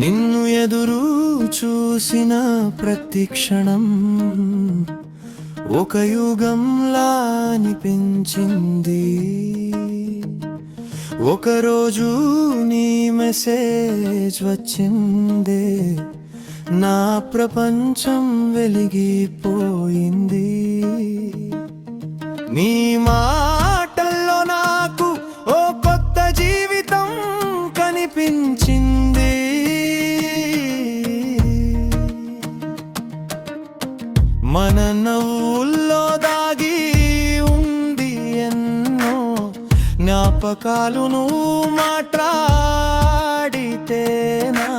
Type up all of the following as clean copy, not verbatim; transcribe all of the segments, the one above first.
నిన్ను ఎదురు చూసిన ప్రతి క్షణం ఒక యుగంలా అనిపించింది. ఒకరోజు నీ మెసేజ్ వచ్చిందే, నా ప్రపంచం వెలిగిపోయింది. నీ మాటల్లో నాకు ఓ కొత్త జీవితం కనిపించింది. మన నవ్వుల్లో దాగి ఉంది ఎన్నో జ్ఞాపకాలు. నువ్వు మాట్లాడితే నా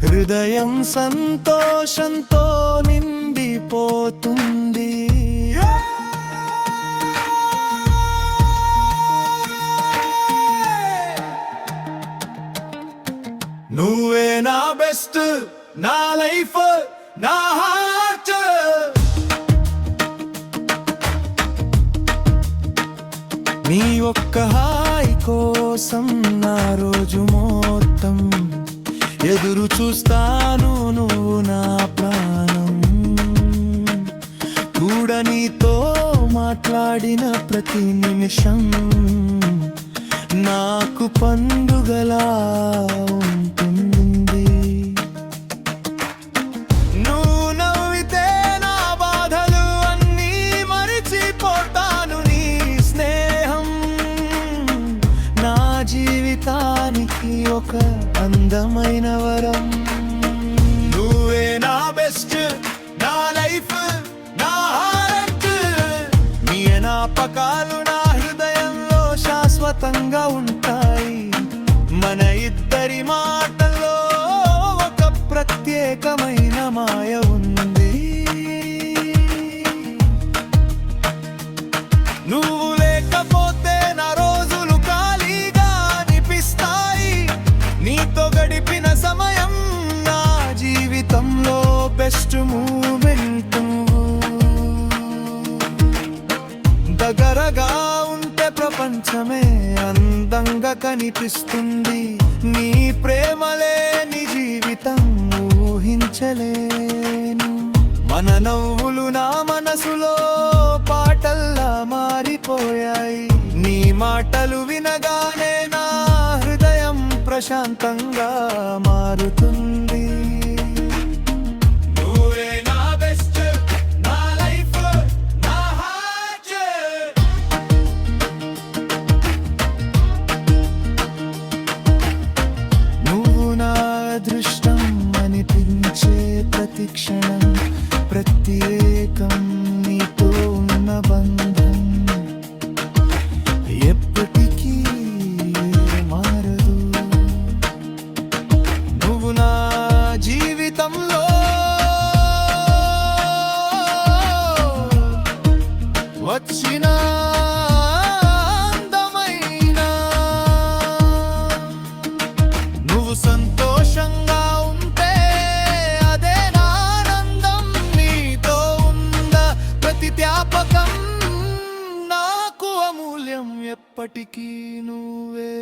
హృదయం సంతోషంతో నిండిపోతుంది. నువ్వే నా బెస్ట్, నా లైఫ్, నా హార్ట్. నీ ఒక్క హాయ్ కోసం నా రోజు మొత్తం ఎదురు చూస్తాను. నువ్వు నా ప్రాణం కూడా, నీతో మాట్లాడిన ప్రతి నిమిషం నాకు పండుగలా ఉంటుంది. నువ్వు నవ్వితే నా బాధలు అన్నీ మరిచిపోతాను. నీ స్నేహం నా జీవితానికి ఒక అందమైన వరం. నువ్వే నా బెస్ట్, నా లైఫ్, నా హార్ట్. నీ జ్ఞాపకాలు నా హృదయంలో శాశ్వతంగా ఉంటాయి. మన ఇద్దరి మాటల్లో ఒక ప్రత్యేకమైన మాయ ఉంది. నువ్వు లేకపోతే నా రోజులు ఖాళీగా అనిపిస్తాయి. నీతో గడిపిన సమయం నా జీవితంలో బెస్ట్ మూమెంట్. దగ్గరగా ఉంటే ప్రపంచమే అందంగా కనిపిస్తుంది. నీ ప్రేమలేని జీవితం ఊహించలేను. మన నవ్వులు నా మనసులో పాటల్లా మారిపోయాయి. నీ మాటలు వినగానే నా హృదయం ప్రశాంతంగా మారుతుంది. అదృష్టం అనిపించే ప్రతి క్షణం ప్రత్యేకం. నీతో ఉన్న బంధం ఎప్పటికీ మారదు. నువ్వు నా జీవితంలో వచ్చిన సంతోషంగా ఉంటే అదే నా ఆనందం. నీతో ఉన్న ప్రతి జ్ఞాపకం నాకు అమూల్యం. ఎప్పటికీ నువ్వే.